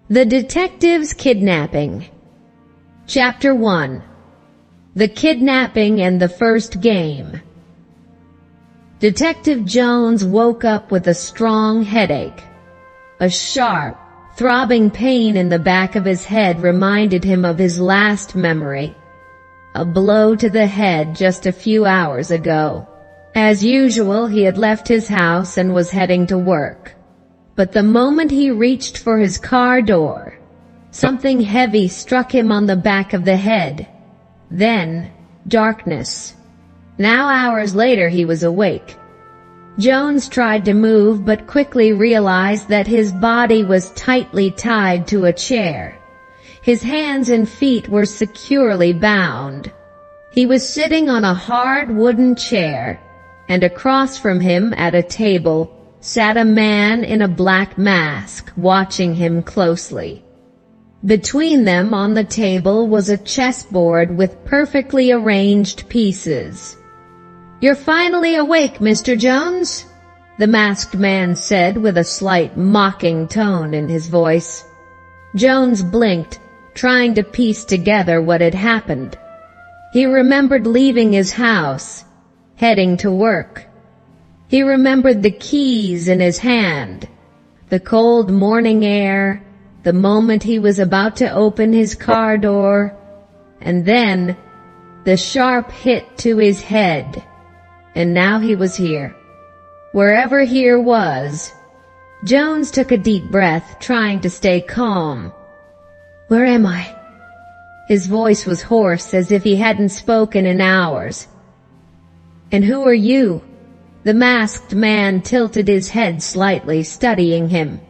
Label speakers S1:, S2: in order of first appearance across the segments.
S1: The Detective's Kidnapping. Chapter 1. The Kidnapping and the First Game. Detective Jones woke up with a strong headache. A sharp, throbbing pain in the back of his head reminded him of his last memory. A blow to the head just a few hours ago. As usual, he had left his house and was heading to work. But the moment he reached for his car door, something heavy struck him on the back of the head. Then, darkness. Now hours later he was awake. Jones tried to move but quickly realized that his body was tightly tied to a chair. His hands and feet were securely bound. He was sitting on a hard wooden chair, and across from him at a table sat a man in a black mask, watching him closely. Between them on the table was a chessboard with perfectly arranged pieces. "You're finally awake, Mr. Jones?" the masked man said with a slight mocking tone in his voice. Jones blinked, trying to piece together what had happened. He remembered leaving his house, heading to work. He remembered the keys in his hand, the cold morning air, the moment he was about to open his car door, and then the sharp hit to his head. And now he was here. Wherever here was. Jones took a deep breath, trying to stay calm. "Where am I?" His voice was hoarse, as if he hadn't spoken in hours. "And who are you?" The masked man tilted his head slightly, studying him.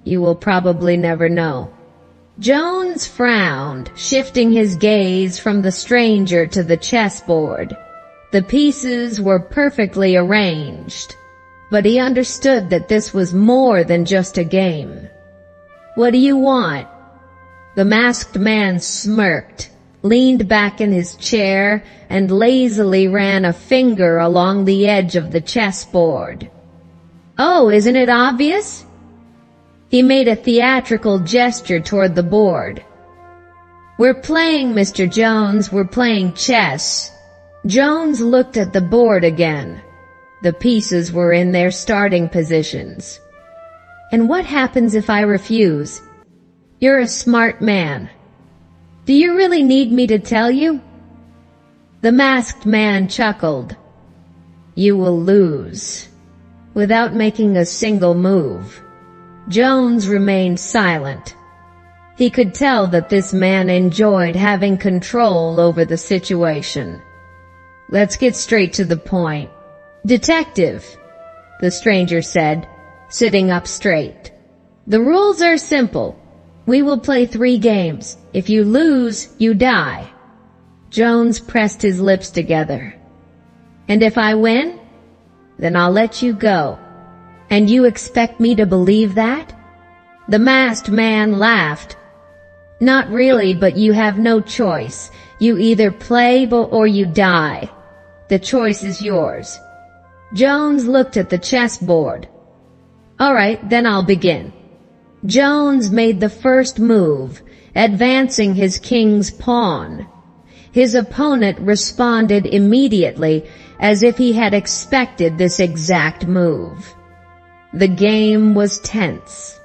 S1: "You will probably never know." Jones frowned, shifting his gaze from the stranger to the chessboard. The pieces were perfectly arranged, but he understood that this was more than just a game. "What do you want?" The masked man smirked, leaned back in his chair, and lazily ran a finger along the edge of the chessboard. "Oh, isn't it obvious?" He made a theatrical gesture toward the board. "We're playing, Mr. Jones, we're playing chess." Jones looked at the board again. The pieces were in their starting positions. "And what happens if I refuse?" "You're a smart man. Do you really need me to tell you?" The masked man chuckled. "You will lose." Without making a single move, Jones remained silent. He could tell that this man enjoyed having control over the situation. "Let's get straight to the point." "Detective," the stranger said, sitting up straight. "The rules are simple. We will play 3 games. If you lose, you die." Jones pressed his lips together. "And if I win? Then I'll let you go." "And you expect me to believe that?" The masked man laughed. "Not really, but you have no choice. You either play or you die. The choice is yours." Jones looked at the chessboard. "All right, then I'll begin." Jones made the first move, advancing his king's pawn. His opponent responded immediately, as if he had expected this exact move. The game was tense.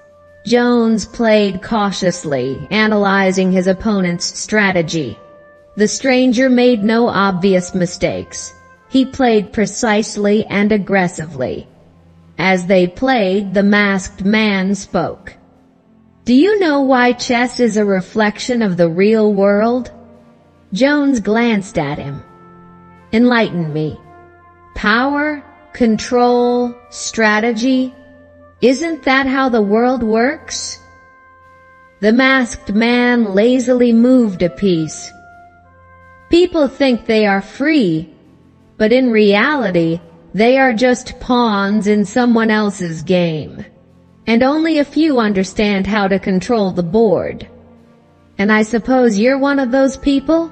S1: Jones played cautiously, analyzing his opponent's strategy. The stranger made no obvious mistakes. He played precisely and aggressively. As they played, the masked man spoke. "Do you know why chess is a reflection of the real world?" Jones glanced at him. "Enlighten me." "Power, control, strategy. Isn't that how the world works?" The masked man lazily moved a piece. "People think they are free, but in reality, they are just pawns in someone else's game. And only a few understand how to control the board. And I suppose you're one of those people?"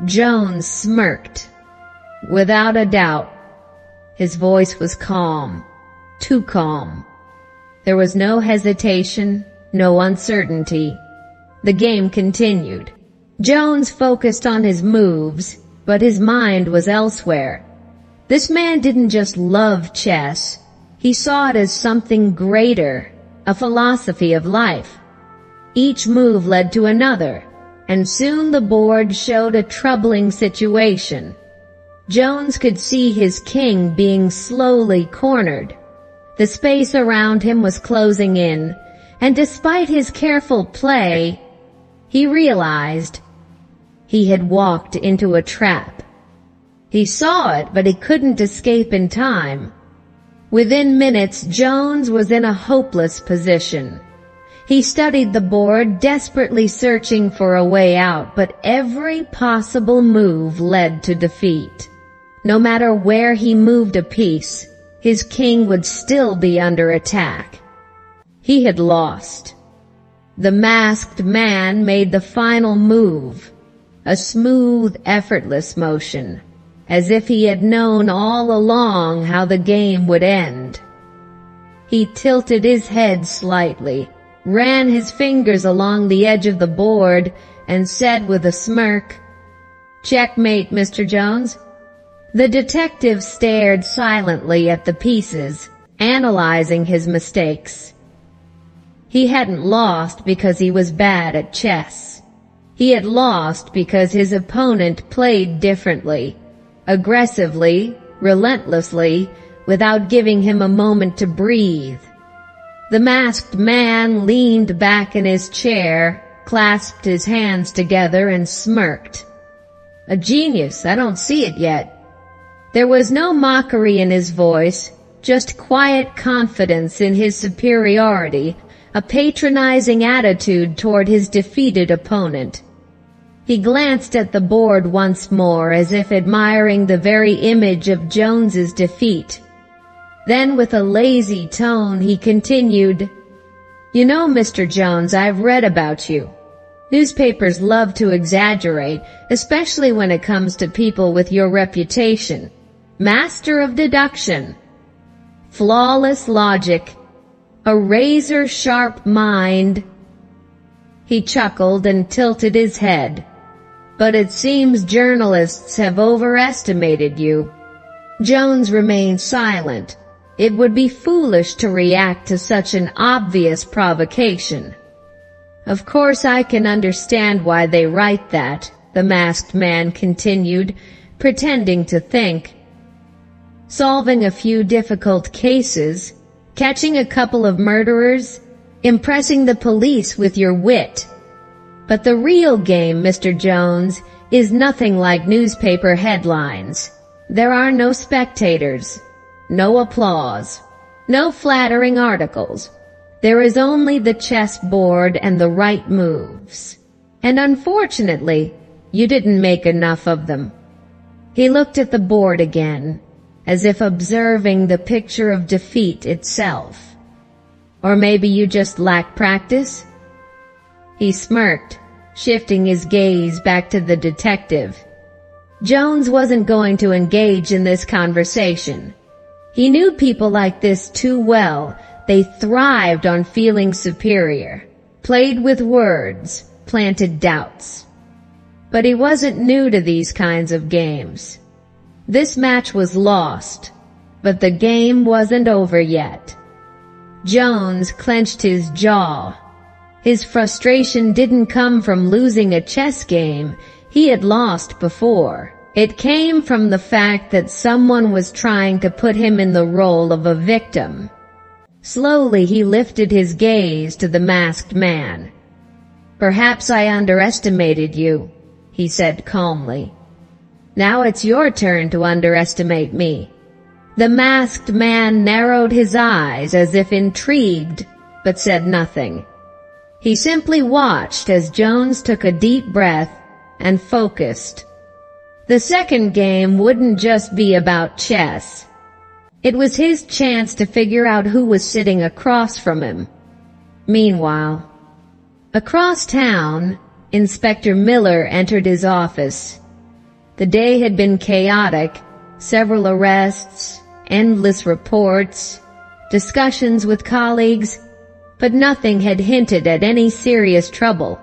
S1: Jones smirked. "Without a doubt." His voice was calm, too calm. There was no hesitation, no uncertainty. The game continued. Jones focused on his moves, but his mind was elsewhere. This man didn't just love chess, he saw it as something greater, a philosophy of life. Each move led to another, and soon the board showed a troubling situation. Jones could see his king being slowly cornered. The space around him was closing in, and despite his careful play, he realized he had walked into a trap. He saw it, but he couldn't escape in time. Within minutes, Jones was in a hopeless position. He studied the board, desperately searching for a way out, but every possible move led to defeat. No matter where he moved a piece, his king would still be under attack. He had lost. The masked man made the final move, a smooth, effortless motion, as if he had known all along how the game would end. He tilted his head slightly, ran his fingers along the edge of the board, and said with a smirk, "Checkmate, Mr. Jones." The detective stared silently at the pieces, analyzing his mistakes. He hadn't lost because he was bad at chess. He had lost because his opponent played differently, aggressively, relentlessly, without giving him a moment to breathe. The masked man leaned back in his chair, clasped his hands together, and smirked. "A genius, I don't see it yet." There was no mockery in his voice, just quiet confidence in his superiority, a patronizing attitude toward his defeated opponent. He glanced at the board once more, as if admiring the very image of Jones's defeat. Then, with a lazy tone, he continued, "You know, Mr. Jones, I've read about you. Newspapers love to exaggerate, especially when it comes to people with your reputation. Master of deduction, flawless logic, a razor-sharp mind." He chuckled and tilted his head. "But it seems journalists have overestimated you." Jones remained silent. It would be foolish to react to such an obvious provocation. "Of course I can understand why they write that," the masked man continued, pretending to think. "Solving a few difficult cases, catching a couple of murderers, impressing the police with your wit. But the real game, Mr. Jones, is nothing like newspaper headlines. There are no spectators, no applause, no flattering articles. There is only the chessboard and the right moves. And unfortunately, you didn't make enough of them." He looked at the board again, as if observing the picture of defeat itself. "Or maybe you just lack practice?" He smirked, shifting his gaze back to the detective. Jones wasn't going to engage in this conversation. He knew people like this too well. They thrived on feeling superior, played with words, planted doubts. But he wasn't new to these kinds of games. This match was lost, but the game wasn't over yet. Jones clenched his jaw. His frustration didn't come from losing a chess game. He had lost before. It came from the fact that someone was trying to put him in the role of a victim. Slowly he lifted his gaze to the masked man. "Perhaps I underestimated you," he said calmly. "Now it's your turn to underestimate me." The masked man narrowed his eyes as if intrigued, but said nothing. He simply watched as Jones took a deep breath and focused. The second game wouldn't just be about chess. It was his chance to figure out who was sitting across from him. Meanwhile, across town, Inspector Miller entered his office. The day had been chaotic, several arrests, endless reports, discussions with colleagues, but nothing had hinted at any serious trouble.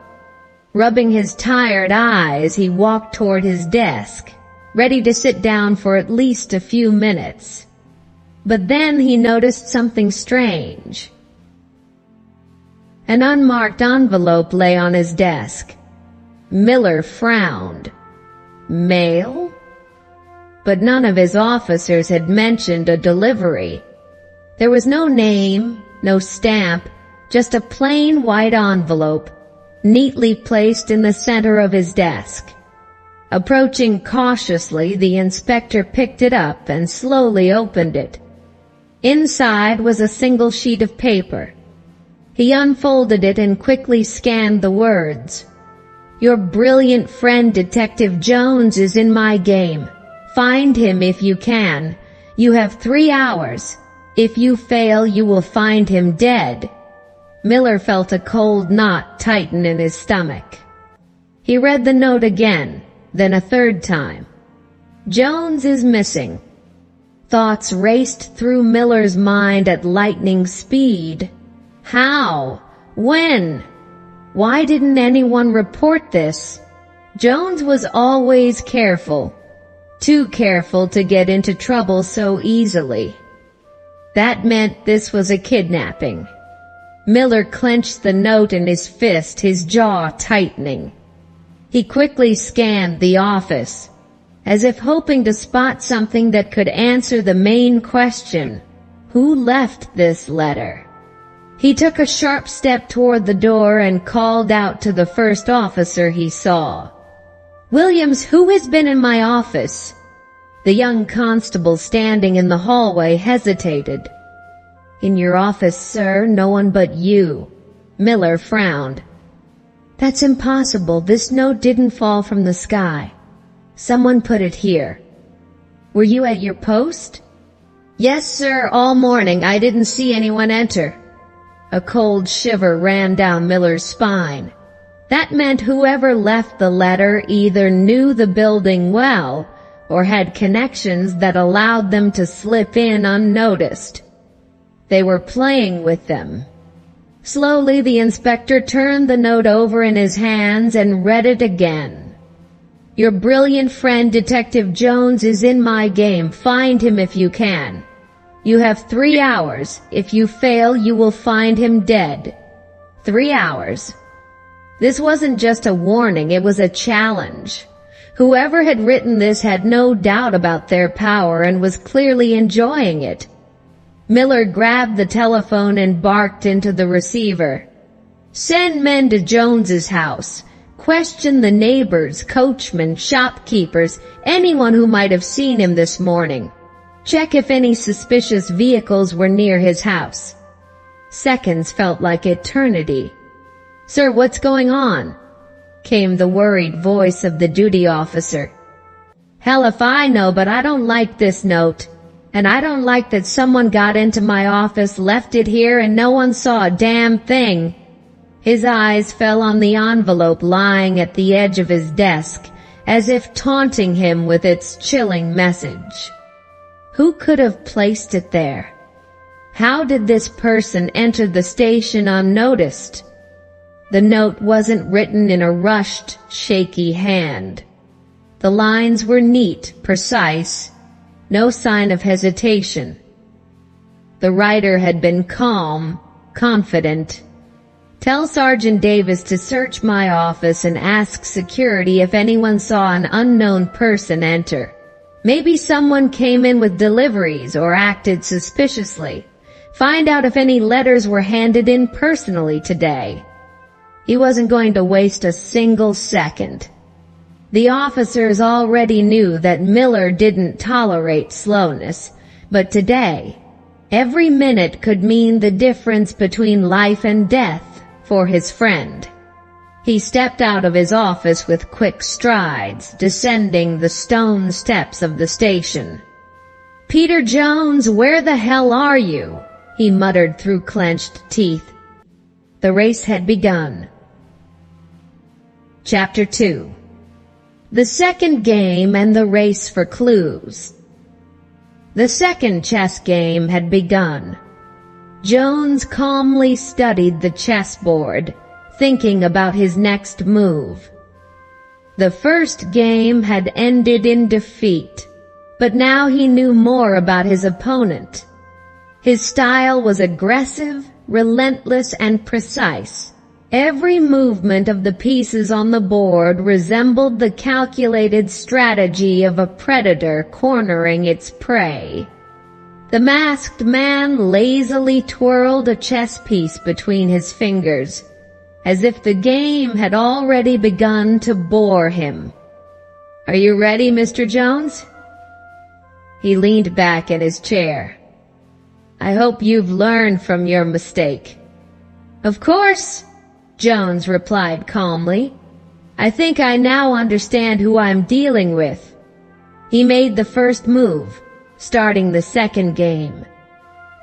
S1: Rubbing his tired eyes, he walked toward his desk, ready to sit down for at least a few minutes. But then he noticed something strange. An unmarked envelope lay on his desk. Miller frowned. Mail? But none of his officers had mentioned a delivery. There was no name, no stamp, just a plain white envelope, neatly placed in the center of his desk. Approaching cautiously, the inspector picked it up and slowly opened it. Inside was a single sheet of paper. He unfolded it and quickly scanned the words. "Your brilliant friend Detective Jones is in my game. Find him if you can. You have 3 hours. If you fail, you will find him dead." Miller felt a cold knot tighten in his stomach. He read the note again, then a third time. Jones is missing. Thoughts raced through Miller's mind at lightning speed. How? When? Why didn't anyone report this? Jones was always careful. Too careful to get into trouble so easily. That meant this was a kidnapping. Miller clenched the note in his fist, his jaw tightening. He quickly scanned the office, as if hoping to spot something that could answer the main question: who left this letter? He took a sharp step toward the door and called out to the first officer he saw. "Williams, who has been in my office?" The young constable standing in the hallway hesitated. "In your office, sir, no one but you." Miller frowned. "That's impossible. This note didn't fall from the sky. Someone put it here." "Were you at your post?" "Yes, sir, all morning. I didn't see anyone enter." A cold shiver ran down Miller's spine. That meant whoever left the letter either knew the building well or had connections that allowed them to slip in unnoticed. They were playing with them. Slowly, the inspector turned the note over in his hands and read it again. "Your brilliant friend Detective Jones is in my game. Find him if you can. You have 3 hours. If you fail, you will find him dead." 3 hours. This wasn't just a warning, it was a challenge. Whoever had written this had no doubt about their power and was clearly enjoying it. Miller grabbed the telephone and barked into the receiver. "Send men to Jones's house. Question the neighbors, coachmen, shopkeepers, anyone who might have seen him this morning. Check if any suspicious vehicles were near his house." Seconds felt like eternity. "Sir, what's going on?" came the worried voice of the duty officer. "Hell if I know, but I don't like this note. And I don't like that someone got into my office, left it here, and no one saw a damn thing." His eyes fell on the envelope lying at the edge of his desk, as if taunting him with its chilling message. Who could have placed it there? How did this person enter the station unnoticed? The note wasn't written in a rushed, shaky hand. The lines were neat, precise, no sign of hesitation. The writer had been calm, confident. "Tell Sergeant Davis to search my office and ask security if anyone saw an unknown person enter. Maybe someone came in with deliveries or acted suspiciously. Find out if any letters were handed in personally today." He wasn't going to waste a single second. The officers already knew that Miller didn't tolerate slowness, but today, every minute could mean the difference between life and death for his friend. He stepped out of his office with quick strides, descending the stone steps of the station. "Peter Jones, where the hell are you?" he muttered through clenched teeth. The race had begun. Chapter 2. The second game and the race for clues. The second chess game had begun. Jones calmly studied the chessboard, thinking about his next move. The first game had ended in defeat, but now he knew more about his opponent. His style was aggressive, relentless, and precise. Every movement of the pieces on the board resembled the calculated strategy of a predator cornering its prey. The masked man lazily twirled a chess piece between his fingers, as if the game had already begun to bore him. "Are you ready, Mr. Jones?" He leaned back in his chair. "I hope you've learned from your mistake." "Of course," Jones replied calmly. "I think I now understand who I'm dealing with." He made the first move, starting the second game.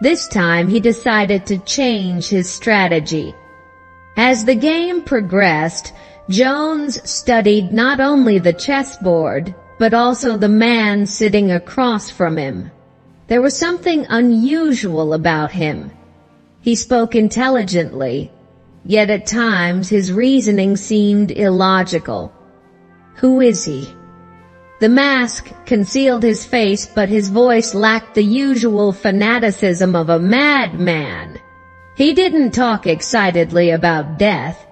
S1: This time he decided to change his strategy. As the game progressed, Jones studied not only the chessboard, but also the man sitting across from him. There was something unusual about him. He spoke intelligently, yet at times his reasoning seemed illogical. Who is he? The mask concealed his face, but his voice lacked the usual fanaticism of a madman. He didn't talk excitedly about death,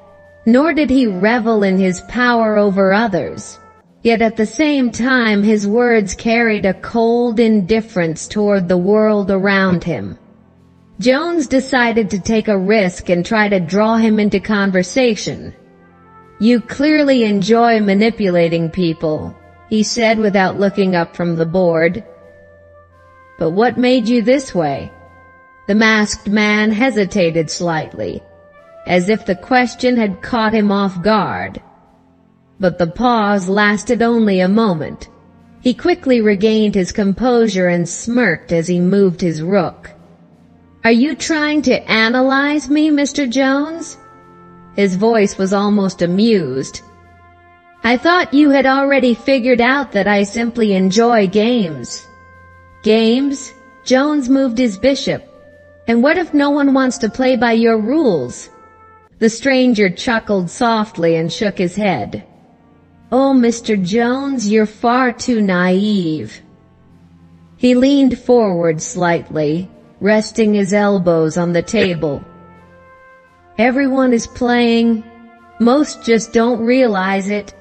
S1: nor did he revel in his power over others. Yet at the same time his words carried a cold indifference toward the world around him. Jones decided to take a risk and try to draw him into conversation. "You clearly enjoy manipulating people," he said without looking up from the board. "But what made you this way?" The masked man hesitated slightly, as if the question had caught him off guard. But the pause lasted only a moment. He quickly regained his composure and smirked as he moved his rook. "Are you trying to analyze me, Mr. Jones?" His voice was almost amused. "I thought you had already figured out that I simply enjoy games." "Games?" Jones moved his bishop. "And what if no one wants to play by your rules?" The stranger chuckled softly and shook his head. "Oh, Mr. Jones, you're far too naive." He leaned forward slightly, resting his elbows on the table. "Everyone is playing. Most just don't realize it."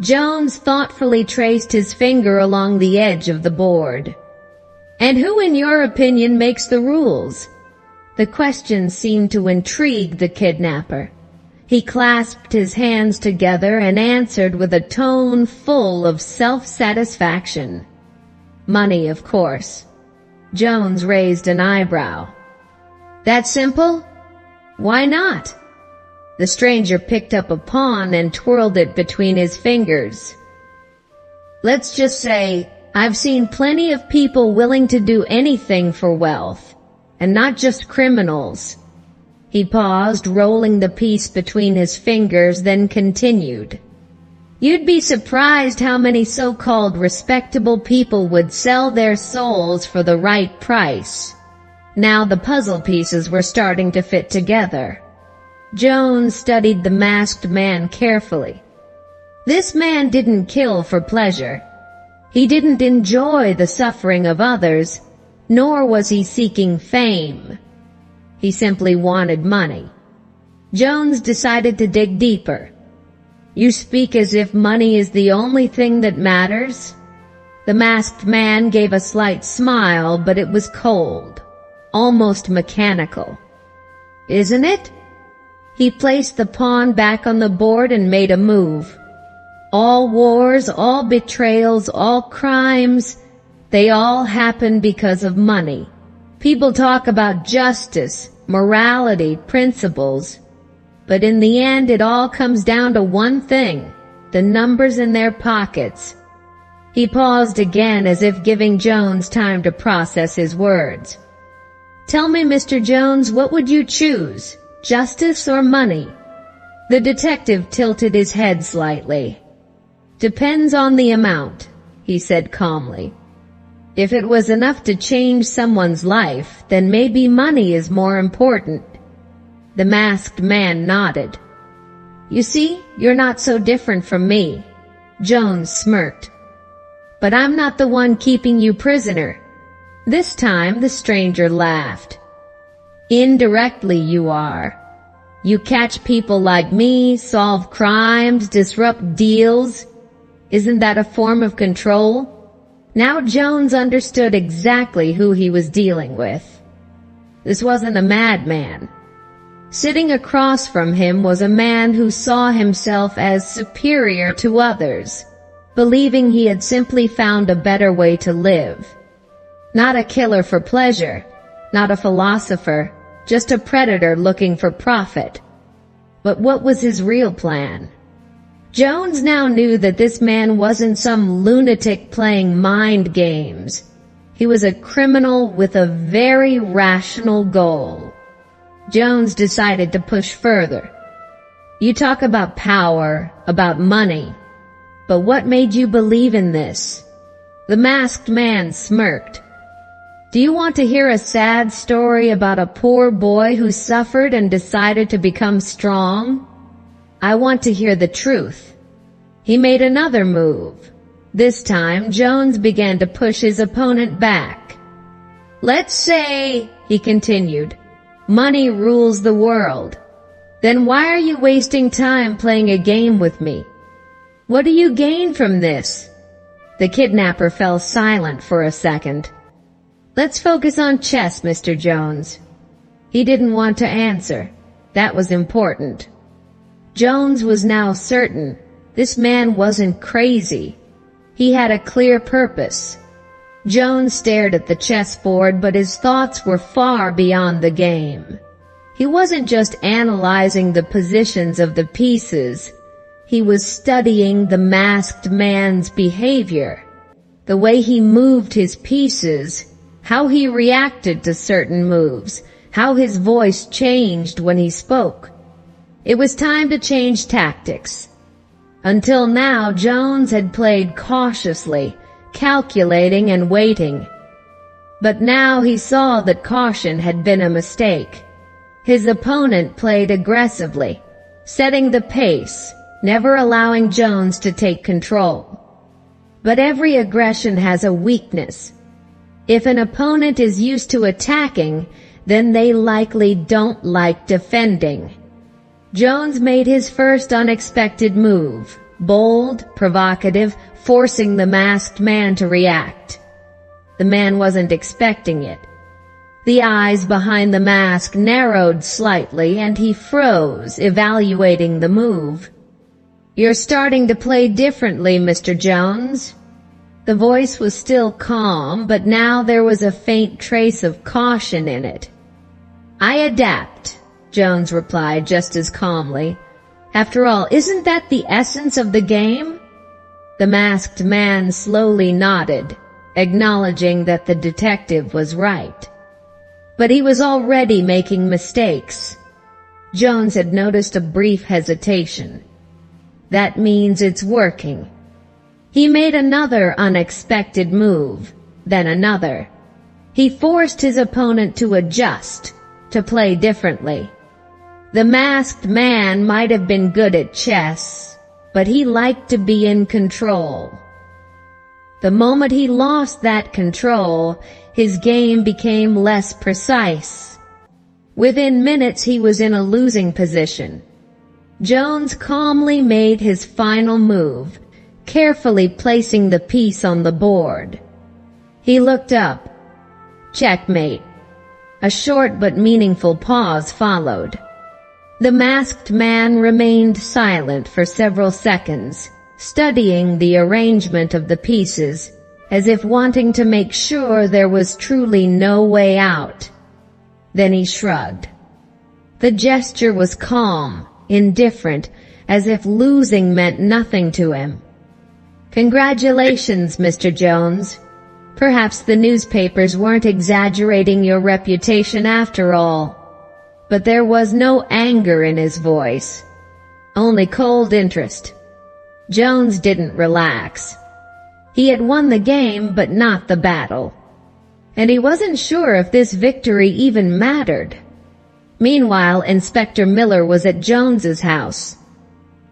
S1: Jones thoughtfully traced his finger along the edge of the board. "And who, in your opinion, makes the rules?" The question seemed to intrigue the kidnapper. He clasped his hands together and answered with a tone full of self-satisfaction. "Money, of course." Jones raised an eyebrow. "That simple? Why not?" The stranger picked up a pawn and twirled it between his fingers. "Let's just say, I've seen plenty of people willing to do anything for wealth, and not just criminals." He paused, rolling the piece between his fingers, then continued. "You'd be surprised how many so-called respectable people would sell their souls for the right price." Now the puzzle pieces were starting to fit together. Jones studied the masked man carefully. This man didn't kill for pleasure. He didn't enjoy the suffering of others, nor was he seeking fame. He simply wanted money. Jones decided to dig deeper. "You speak as if money is the only thing that matters?" The masked man gave a slight smile, but it was cold, almost mechanical. "Isn't it?" He placed the pawn back on the board and made a move. "All wars, all betrayals, all crimes, they all happen because of money. People talk about justice, morality, principles, but in the end it all comes down to one thing: the numbers in their pockets." He paused again, as if giving Jones time to process his words. "Tell me, Mr. Jones, what would you choose, justice or money?" The detective tilted his head slightly. "Depends on the amount," he said calmly. If it was enough to change someone's life, then maybe money is more important. The masked man nodded. You see, you're not so different from me. Jones smirked. But I'm not the one keeping you prisoner. This time the stranger laughed. Indirectly you are. You catch people like me, solve crimes, disrupt deals. Isn't that a form of control? Now Jones understood exactly who he was dealing with. This wasn't a madman. Sitting across from him was a man who saw himself as superior to others, believing he had simply found a better way to live. Not a killer for pleasure, not a philosopher, just a predator looking for profit. But what was his real plan? Jones now knew that this man wasn't some lunatic playing mind games. He was a criminal with a very rational goal. Jones decided to push further. You talk about power, about money, but what made you believe in this? The masked man smirked. Do you want to hear a sad story about a poor boy who suffered and decided to become strong? I want to hear the truth. He made another move. This time, Jones began to push his opponent back. Let's say, he continued, money rules the world. Then why are you wasting time playing a game with me? What do you gain from this? The kidnapper fell silent for a second. Let's focus on chess, Mr. Jones. He didn't want to answer. That was important. Jones was now certain this man wasn't crazy. He had a clear purpose. Jones stared at the chessboard, but his thoughts were far beyond the game. He wasn't just analyzing the positions of the pieces. He was studying the masked man's behavior, the way he moved his pieces, how he reacted to certain moves, how his voice changed when he spoke. It was time to change tactics. Until now, Jones had played cautiously, calculating and waiting. But now he saw that caution had been a mistake. His opponent played aggressively, setting the pace, never allowing Jones to take control. But every aggression has a weakness. If an opponent is used to attacking, then they likely don't like defending. Jones made his first unexpected move, bold, provocative, forcing the masked man to react. The man wasn't expecting it. The eyes behind the mask narrowed slightly and he froze, evaluating the move. You're starting to play differently, Mr. Jones. The voice was still calm, but now there was a faint trace of caution in it. I adapt, Jones replied just as calmly. After all, isn't that the essence of the game? The masked man slowly nodded, acknowledging that the detective was right. But he was already making mistakes. Jones had noticed a brief hesitation. That means it's working. He made another unexpected move, then another. He forced his opponent to adjust, to play differently. The masked man might have been good at chess, but he liked to be in control. The moment he lost that control, his game became less precise. Within minutes he was in a losing position. Jones calmly made his final move, carefully placing the piece on the board. He looked up. Checkmate. A short but meaningful pause followed. The masked man remained silent for several seconds, studying the arrangement of the pieces, as if wanting to make sure there was truly no way out. Then he shrugged. The gesture was calm, indifferent, as if losing meant nothing to him. Congratulations, Mr. Jones. Perhaps the newspapers weren't exaggerating your reputation after all. But there was no anger in his voice, only cold interest. Jones didn't relax. He had won the game, but not the battle. And he wasn't sure if this victory even mattered. Meanwhile, Inspector Miller was at Jones's house.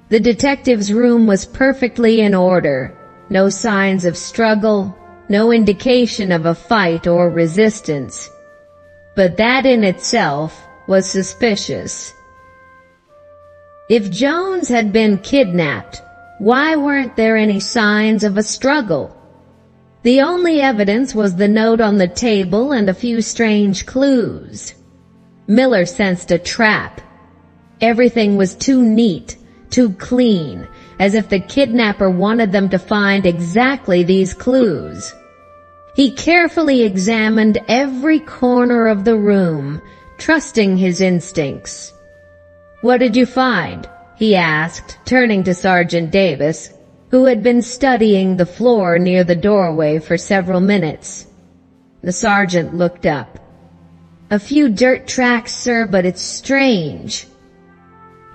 S1: The detective's room was perfectly in order. No signs of struggle, no indication of a fight or resistance. But that in itself was suspicious. If Jones had been kidnapped, why weren't there any signs of a struggle? The only evidence was the note on the table and a few strange clues. Miller sensed a trap. Everything was too neat, too clean, as if the kidnapper wanted them to find exactly these clues. He carefully examined every corner of the room, trusting his instincts. "What did you find?" he asked, turning to Sergeant Davis, who had been studying the floor near the doorway for several minutes. The sergeant looked up. "A few dirt tracks, sir, but it's strange."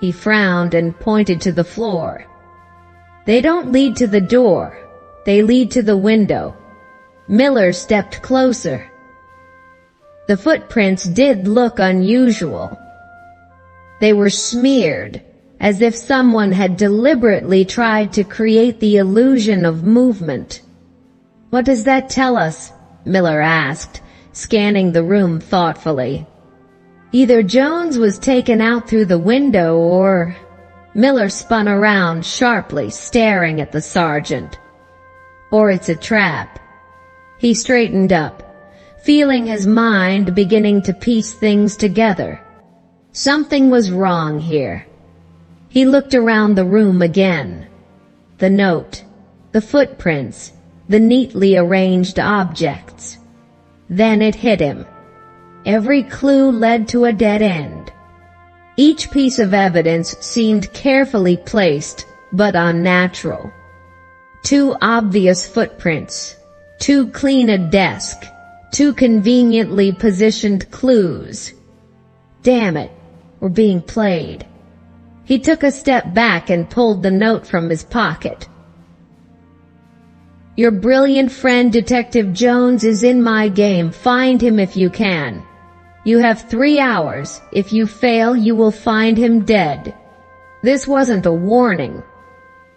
S1: He frowned and pointed to the floor. "They don't lead to the door. They lead to the window." Miller stepped closer. The footprints did look unusual. They were smeared, as if someone had deliberately tried to create the illusion of movement. "What does that tell us?" Miller asked, scanning the room thoughtfully. "Either Jones was taken out through the window or—" Miller spun around sharply, staring at the sergeant. "Or it's a trap." He straightened up, feeling his mind beginning to piece things together. Something was wrong here. He looked around the room again. The note, the footprints, the neatly arranged objects. Then it hit him. Every clue led to a dead end. Each piece of evidence seemed carefully placed, but unnatural. Too obvious footprints, too clean a desk, too conveniently positioned clues. Damn it, we're being played. He took a step back and pulled the note from his pocket. "Your brilliant friend Detective Jones is in my game. Find him if you can. You have 3 hours. If you fail, you will find him dead." This wasn't a warning.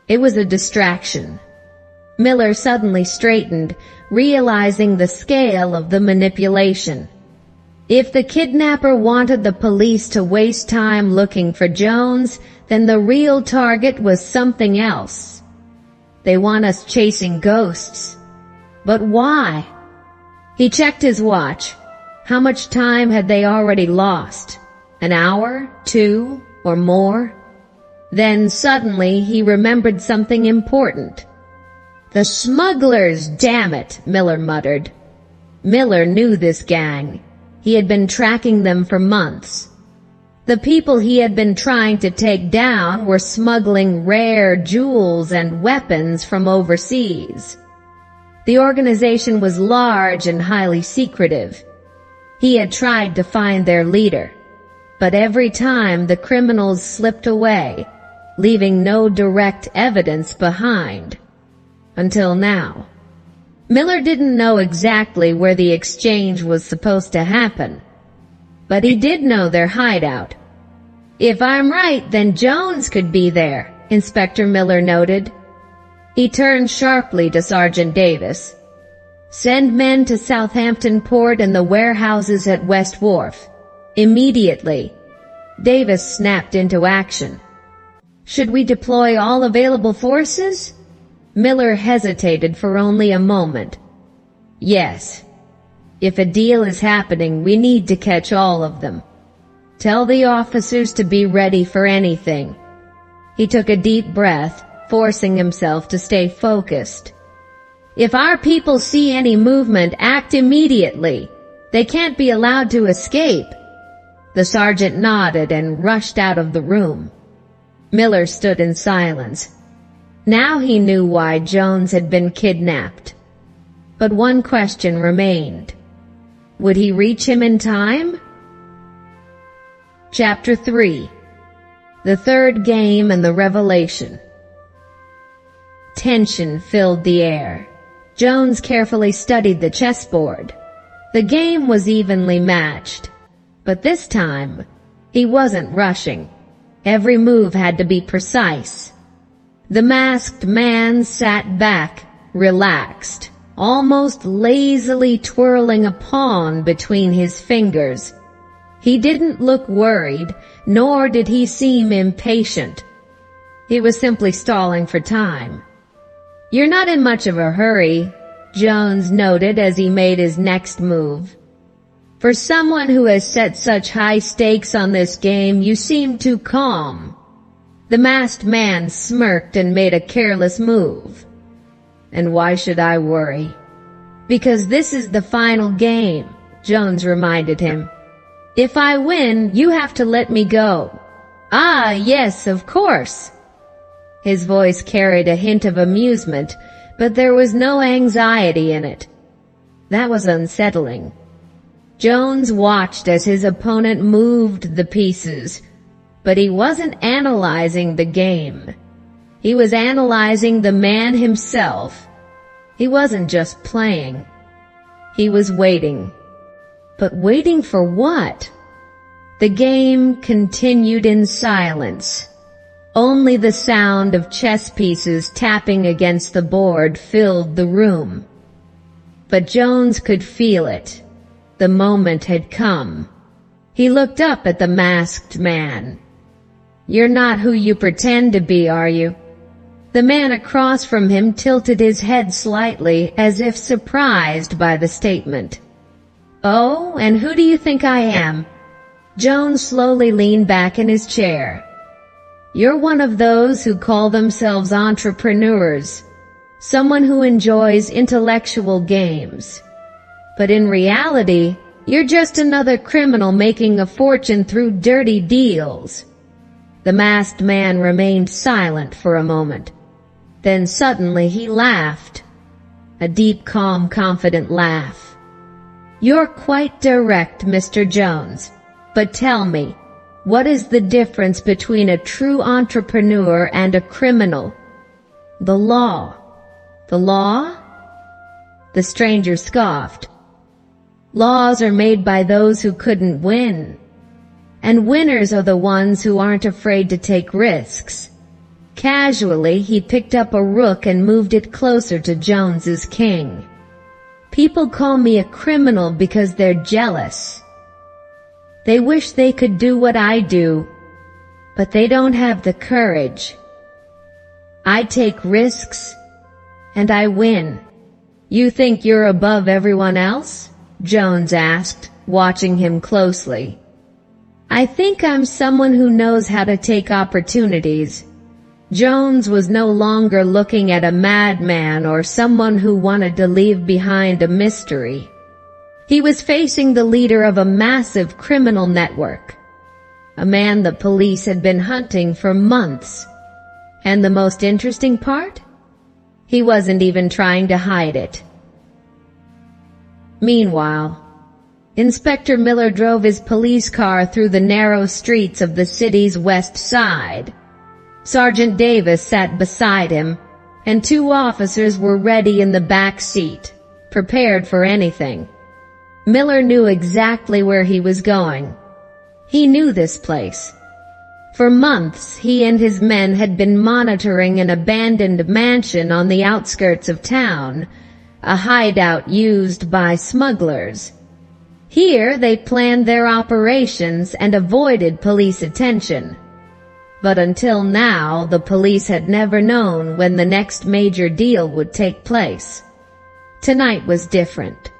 S1: It was a distraction. Miller suddenly straightened, realizing the scale of the manipulation. If the kidnapper wanted the police to waste time looking for Jones, then the real target was something else. "They want us chasing ghosts. But why?" He checked his watch. How much time had they already lost? An hour? 2? Or more? Then suddenly he remembered something important. "The smugglers, damn it," Miller muttered. Miller knew this gang. He had been tracking them for months. The people he had been trying to take down were smuggling rare jewels and weapons from overseas. The organization was large and highly secretive. He had tried to find their leader, but every time the criminals slipped away, leaving no direct evidence behind. Until now. Miller didn't know exactly where the exchange was supposed to happen, but he did know their hideout. "If I'm right, then Jones could be there," Inspector Miller noted. He turned sharply to Sergeant Davis. "Send men to Southampton Port and the warehouses at West Wharf. Immediately." Davis snapped into action. "Should we deploy all available forces?" Miller hesitated for only a moment. "Yes. If a deal is happening, we need to catch all of them. Tell the officers to be ready for anything." He took a deep breath, forcing himself to stay focused. "If our people see any movement, act immediately. They can't be allowed to escape." The sergeant nodded and rushed out of the room. Miller stood in silence. Now he knew why Jones had been kidnapped. But one question remained. Would he reach him in time? Chapter 3. The Third Game and the Revelation. Tension filled the air. Jones carefully studied the chessboard. The game was evenly matched, but this time, he wasn't rushing. Every move had to be precise. The masked man sat back, relaxed, almost lazily twirling a pawn between his fingers. He didn't look worried, nor did he seem impatient. He was simply stalling for time. "You're not in much of a hurry," Jones noted as he made his next move. "For someone who has set such high stakes on this game, you seem too calm." The masked man smirked and made a careless move. "And why should I worry?" "Because this is the final game," Jones reminded him. "If I win, you have to let me go." "Ah, yes, of course." His voice carried a hint of amusement, but there was no anxiety in it. That was unsettling. Jones watched as his opponent moved the pieces, but he wasn't analyzing the game. He was analyzing the man himself. He wasn't just playing. He was waiting. But waiting for what? The game continued in silence. Only the sound of chess pieces tapping against the board filled the room. But Jones could feel it. The moment had come. He looked up at the masked man. "You're not who you pretend to be, are you?" The man across from him tilted his head slightly, as if surprised by the statement. "Oh, and who do you think I am?" Jones slowly leaned back in his chair. "You're one of those who call themselves entrepreneurs, someone who enjoys intellectual games. But in reality, you're just another criminal making a fortune through dirty deals." The masked man remained silent for a moment. Then suddenly he laughed. A deep, calm, confident laugh. "You're quite direct, Mr. Jones. But tell me, what is the difference between a true entrepreneur and a criminal?" "The law." "The law?" The stranger scoffed. "Laws are made by those who couldn't win. And winners are the ones who aren't afraid to take risks." Casually, he picked up a rook and moved it closer to Jones's king. "People call me a criminal because they're jealous. They wish they could do what I do, but they don't have the courage. I take risks, and I win." "You think you're above everyone else?" Jones asked, watching him closely. "I think I'm someone who knows how to take opportunities." Jones was no longer looking at a madman or someone who wanted to leave behind a mystery. He was facing the leader of a massive criminal network, a man the police had been hunting for months. And the most interesting part? He wasn't even trying to hide it. Meanwhile, Inspector Miller drove his police car through the narrow streets of the city's west side. Sergeant Davis sat beside him, and 2 officers were ready in the back seat, prepared for anything. Miller knew exactly where he was going. He knew this place. For months, he and his men had been monitoring an abandoned mansion on the outskirts of town, a hideout used by smugglers. Here, they planned their operations and avoided police attention. But until now, the police had never known when the next major deal would take place. Tonight was different.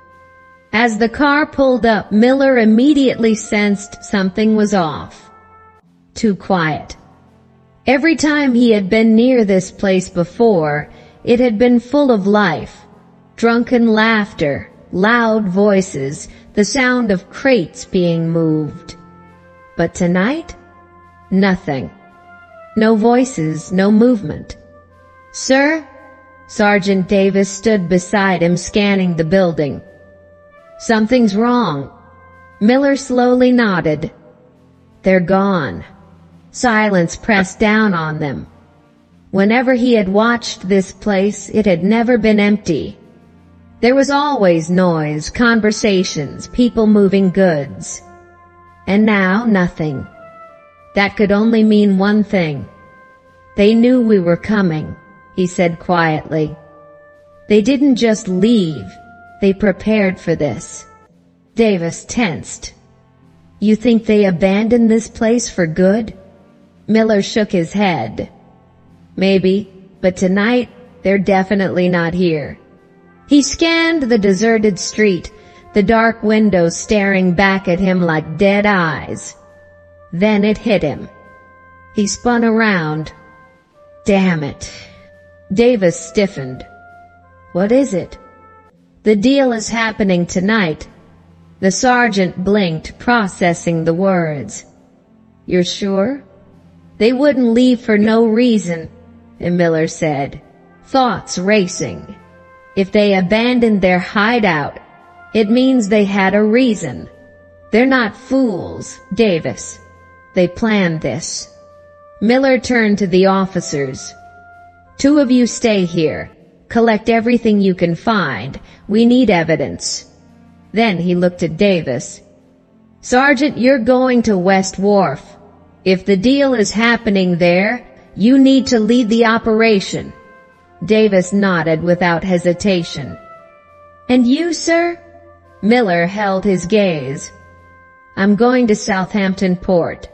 S1: As the car pulled up, Miller immediately sensed something was off. Too quiet. Every time he had been near this place before, it had been full of life. Drunken laughter, loud voices, the sound of crates being moved. But tonight, nothing. No voices, no movement. "Sir?" Sergeant Davis stood beside him, scanning the building. "Something's wrong." Miller slowly nodded. "They're gone." Silence pressed down on them. Whenever he had watched this place, it had never been empty. There was always noise, conversations, people moving goods. And now nothing. That could only mean one thing. They knew we were coming, he said quietly. They didn't just leave, they prepared for this. Davis tensed. You think they abandoned this place for good? Miller shook his head. Maybe, but tonight, they're definitely not here. He scanned the deserted street, the dark windows staring back at him like dead eyes. Then it hit him. He spun around. Damn it. Davis stiffened. What is it? The deal is happening tonight. The sergeant blinked, processing the words. You're sure? They wouldn't leave for no reason, Miller said, thoughts racing. If they abandoned their hideout, it means they had a reason. They're not fools, Davis. They planned this. Miller turned to the officers. 2 of you stay here. Collect everything you can find. We need evidence. Then he looked at Davis. Sergeant, you're going to West Wharf. If the deal is happening there, you need to lead the operation. Davis nodded without hesitation. And you, sir? Miller held his gaze. I'm going to Southampton Port.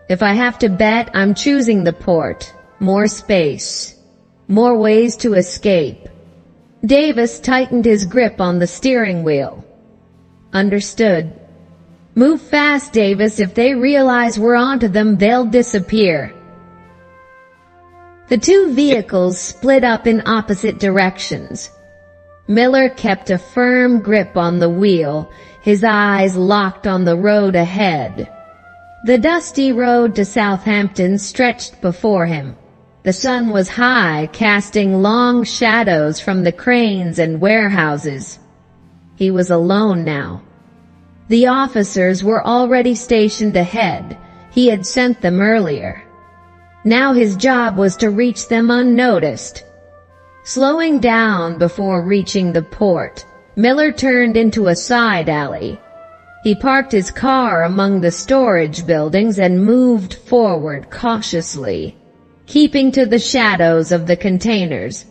S1: If I have to bet, I'm choosing the port. More space. More ways to escape. Davis tightened his grip on the steering wheel. Understood. Move fast, Davis. If they realize we're onto them, they'll disappear. The 2 vehicles split up in opposite directions. Miller kept a firm grip on the wheel, his eyes locked on the road ahead. The dusty road to Southampton stretched before him. The sun was high, casting long shadows from the cranes and warehouses. He was alone now. The officers were already stationed ahead. He had sent them earlier. Now his job was to reach them unnoticed. Slowing down before reaching the port, Miller turned into a side alley. He parked his car among the storage buildings and moved forward cautiously, keeping to the shadows of the containers.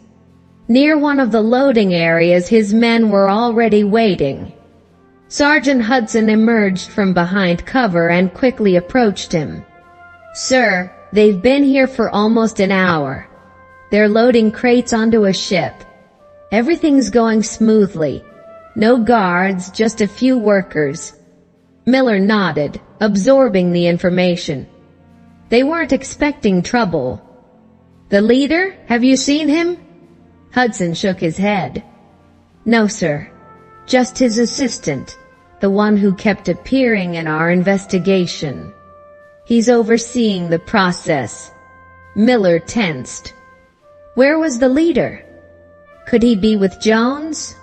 S1: Near one of the loading areas, his men were already waiting. Sergeant Hudson emerged from behind cover and quickly approached him. Sir, they've been here for almost an hour. They're loading crates onto a ship. Everything's going smoothly. No guards, just a few workers. Miller nodded, absorbing the information. They weren't expecting trouble. The leader? Have you seen him? Hudson shook his head. No, sir. Just his assistant, the one who kept appearing in our investigation. He's overseeing the process. Miller tensed. Where was the leader? Could he be with Jones?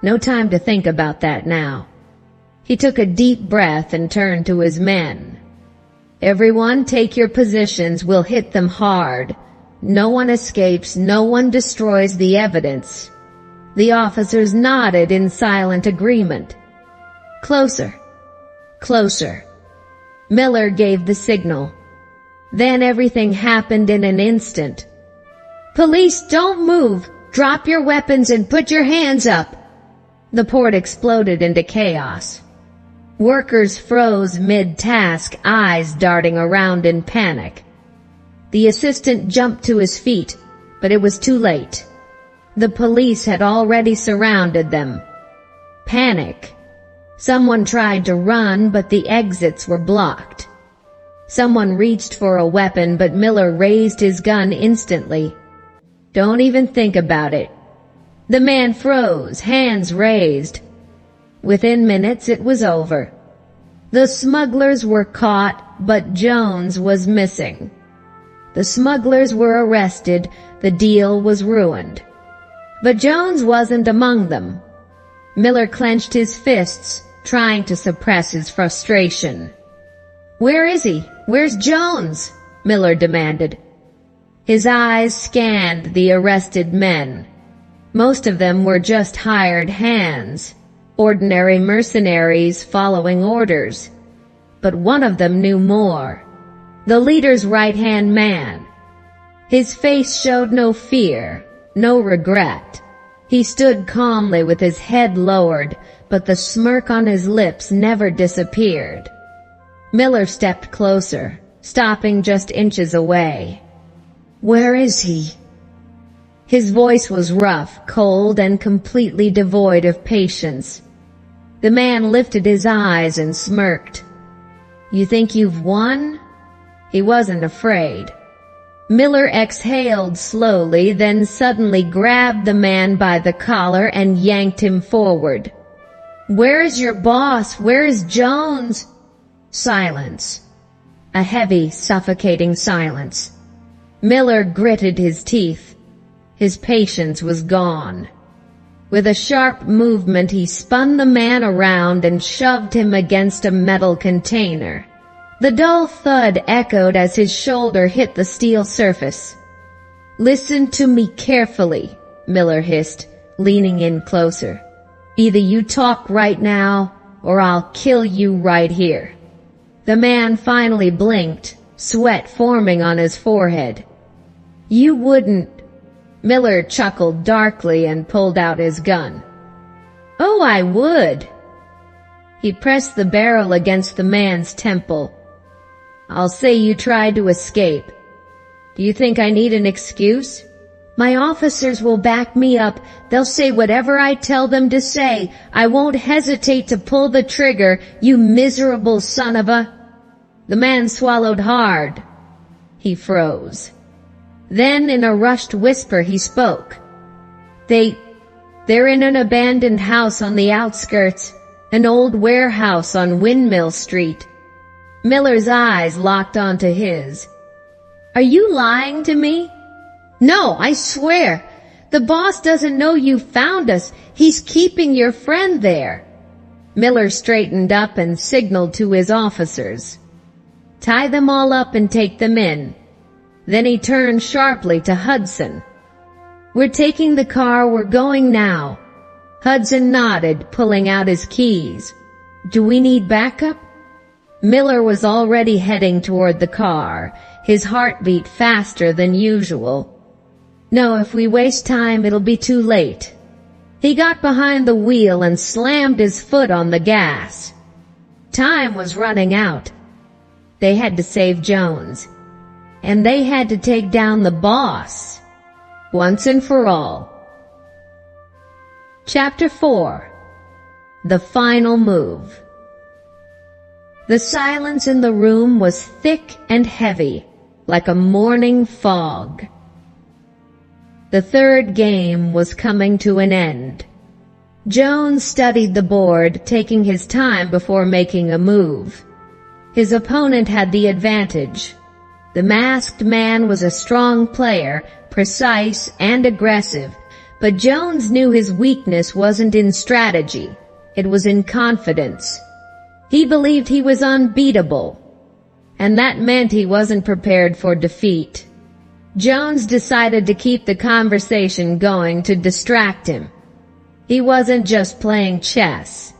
S1: No time to think about that now. He took a deep breath and turned to his men. Everyone take your positions, we'll hit them hard. No one escapes, no one destroys the evidence. The officers nodded in silent agreement. Closer. Closer. Miller gave the signal. Then everything happened in an instant. Police, don't move! Drop your weapons and put your hands up! The port exploded into chaos. Workers froze mid-task, eyes darting around in panic. The assistant jumped to his feet, but it was too late. The police had already surrounded them. Panic. Someone tried to run, but the exits were blocked. Someone reached for a weapon, but Miller raised his gun instantly. Don't even think about it. The man froze, hands raised. Within minutes it was over. The smugglers were caught, but Jones was missing. The smugglers were arrested, the deal was ruined. But Jones wasn't among them. Miller clenched his fists, trying to suppress his frustration. Where is he? Where's Jones? Miller demanded. His eyes scanned the arrested men. Most of them were just hired hands, ordinary mercenaries following orders. But one of them knew more. The leader's right-hand man. His face showed no fear, no regret. He stood calmly with his head lowered, but the smirk on his lips never disappeared. Miller stepped closer, stopping just inches away. "Where is he?" His voice was rough, cold, and completely devoid of patience. The man lifted his eyes and smirked. "You think you've won?" He wasn't afraid. Miller exhaled slowly, then suddenly grabbed the man by the collar and yanked him forward. "Where is your boss? Where is Jones?" Silence. A heavy, suffocating silence. Miller gritted his teeth. His patience was gone. With a sharp movement, he spun the man around and shoved him against a metal container. The dull thud echoed as his shoulder hit the steel surface. "Listen to me carefully," Miller hissed, leaning in closer. "Either you talk right now, or I'll kill you right here." The man finally blinked, sweat forming on his forehead. "You wouldn't." Miller chuckled darkly and pulled out his gun. "Oh, I would." He pressed the barrel against the man's temple. "I'll say you tried to escape. Do you think I need an excuse? My officers will back me up. They'll say whatever I tell them to say. I won't hesitate to pull the trigger, you miserable son of a—" The man swallowed hard. He froze. Then, in a rushed whisper, he spoke. They're in an abandoned house on the outskirts, an old warehouse on Windmill Street." Miller's eyes locked onto his. "Are you lying to me?" "No, I swear. The boss doesn't know you found us. He's keeping your friend there." Miller straightened up and signaled to his officers. "Tie them all up and take them in." Then he turned sharply to Hudson. "We're taking the car, we're going now." Hudson nodded, pulling out his keys. "Do we need backup?" Miller was already heading toward the car, his heartbeat faster than usual. "No, if we waste time, it'll be too late." He got behind the wheel and slammed his foot on the gas. Time was running out. They had to save Jones. And they had to take down the boss, once and for all. Chapter 4. The Final Move. The silence in the room was thick and heavy, like a morning fog. The third game was coming to an end. Jones studied the board, taking his time before making a move. His opponent had the advantage. The masked man was a strong player, precise and aggressive, but Jones knew his weakness wasn't in strategy, it was in confidence. He believed he was unbeatable, and that meant he wasn't prepared for defeat. Jones decided to keep the conversation going to distract him. He wasn't just playing chess.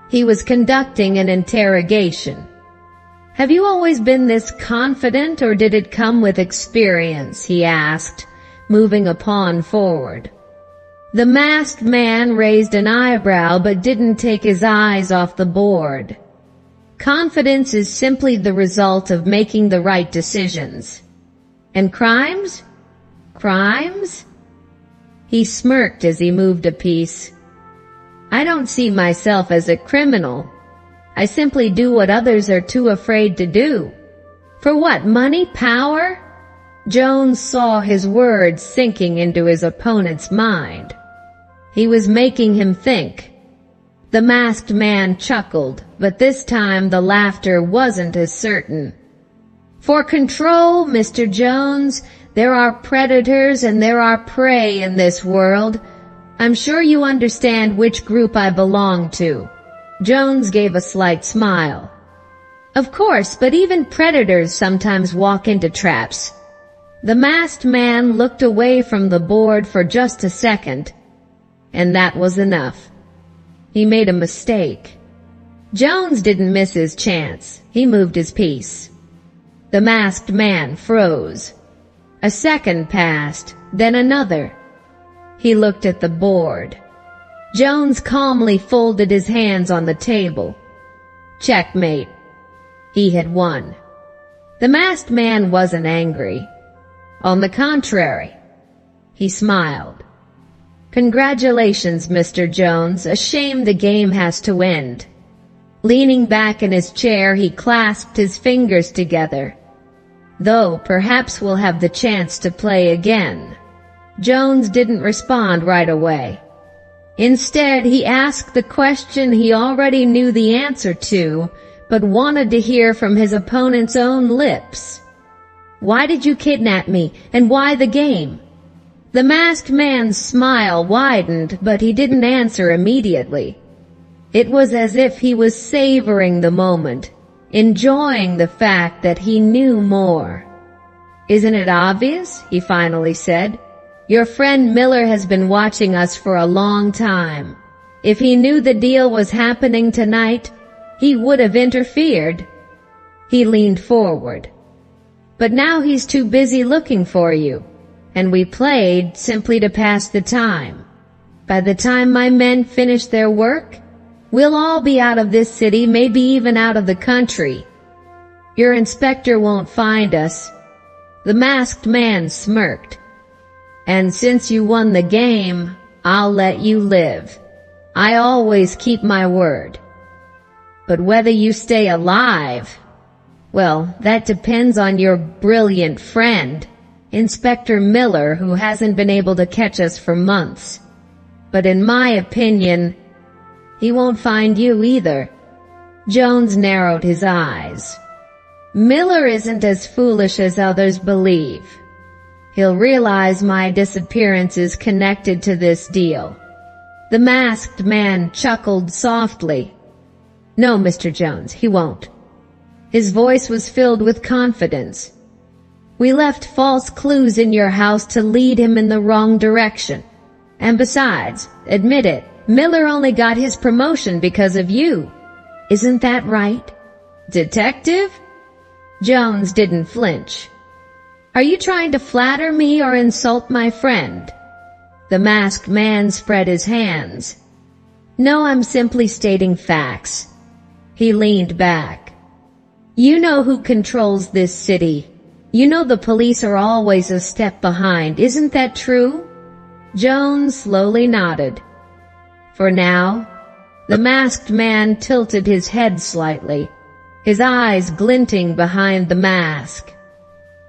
S1: He was conducting an interrogation. "Have you always been this confident, or did it come with experience?" he asked, moving a pawn forward. The masked man raised an eyebrow but didn't take his eyes off the board. Confidence is simply the result of making the right decisions. And crimes? Crimes? He smirked as he moved a piece. "I don't see myself as a criminal. I simply do what others are too afraid to do." "For what, money, power?" Jones saw his words sinking into his opponent's mind. He was making him think. The masked man chuckled, but this time the laughter wasn't as certain. "For control, Mr. Jones, there are predators and there are prey in this world. I'm sure you understand which group I belong to." Jones gave a slight smile. "Of course, but even predators sometimes walk into traps." The masked man looked away from the board for just a second, and that was enough. He made a mistake. Jones didn't miss his chance. He moved his piece. The masked man froze. A second passed, then another. He looked at the board. Jones calmly folded his hands on the table. Checkmate. He had won. The masked man wasn't angry. On the contrary, he smiled. Congratulations, Mr. Jones. A shame the game has to end. Leaning back in his chair, he clasped his fingers together. Though perhaps we'll have the chance to play again. Jones didn't respond right away. Instead, he asked the question he already knew the answer to, but wanted to hear from his opponent's own lips. Why did you kidnap me, and why the game? The masked man's smile widened, but he didn't answer immediately. It was as if he was savoring the moment, enjoying the fact that he knew more. Isn't it obvious? He finally said. Your friend Miller has been watching us for a long time. If he knew the deal was happening tonight, he would have interfered. He leaned forward. But now he's too busy looking for you, and we played simply to pass the time. By the time my men finish their work, we'll all be out of this city, maybe even out of the country. Your inspector won't find us. The masked man smirked. And since you won the game, I'll let you live. I always keep my word. But whether you stay alive, well, that depends on your brilliant friend, Inspector Miller, who hasn't been able to catch us for months. But in my opinion, he won't find you either. Jones narrowed his eyes. Miller isn't as foolish as others believe. He'll realize my disappearance is connected to this deal. The masked man chuckled softly. No, Mr. Jones, he won't. His voice was filled with confidence. We left false clues in your house to lead him in the wrong direction. And besides, admit it, Miller only got his promotion because of you. Isn't that right, Detective? Jones didn't flinch. Are you trying to flatter me or insult my friend? The masked man spread his hands. No, I'm simply stating facts. He leaned back. You know who controls this city. You know the police are always a step behind. Isn't that true? Jones slowly nodded. For now. The masked man tilted his head slightly, his eyes glinting behind the mask.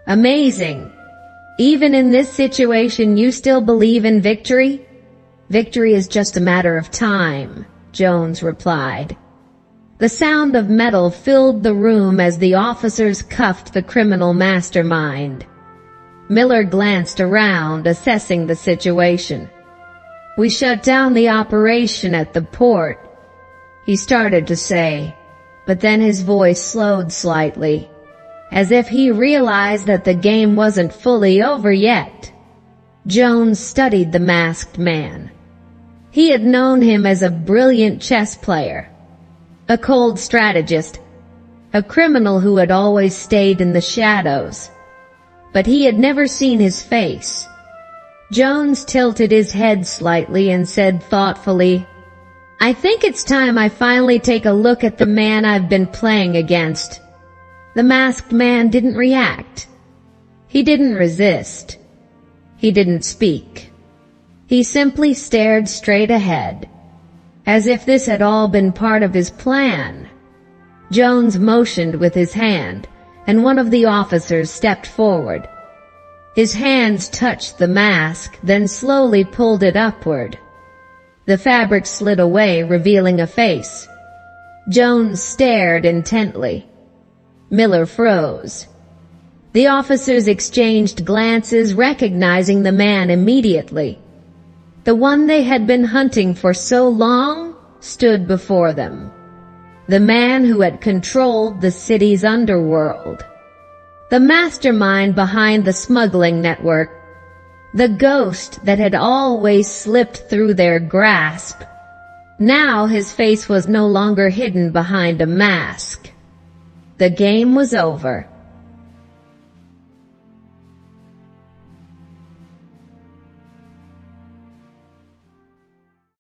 S1: Amazing. Even in this situation, you still believe in victory? Victory is just a matter of time, Jones replied. The sound of metal filled the room as the officers cuffed the criminal mastermind. Miller glanced around, assessing the situation. We shut down the operation at the port, he started to say, but then his voice slowed slightly, as if he realized that the game wasn't fully over yet. Jones studied the masked man. He had known him as a brilliant chess player, a cold strategist, a criminal who had always stayed in the shadows. But he had never seen his face. Jones tilted his head slightly and said thoughtfully, I think it's time I finally take a look at the man I've been playing against. The masked man didn't react. He didn't resist. He didn't speak. He simply stared straight ahead, as if this had all been part of his plan. Jones motioned with his hand, and one of the officers stepped forward. His hands touched the mask, then slowly pulled it upward. The fabric slid away, revealing a face. Jones stared intently. Miller froze. The officers exchanged glances, recognizing the man immediately. The one they had been hunting for so long stood before them. The man who had controlled the city's underworld. The mastermind behind the smuggling network. the ghost that had always slipped through their grasp. Now his face was no longer hidden behind a mask. The game was over.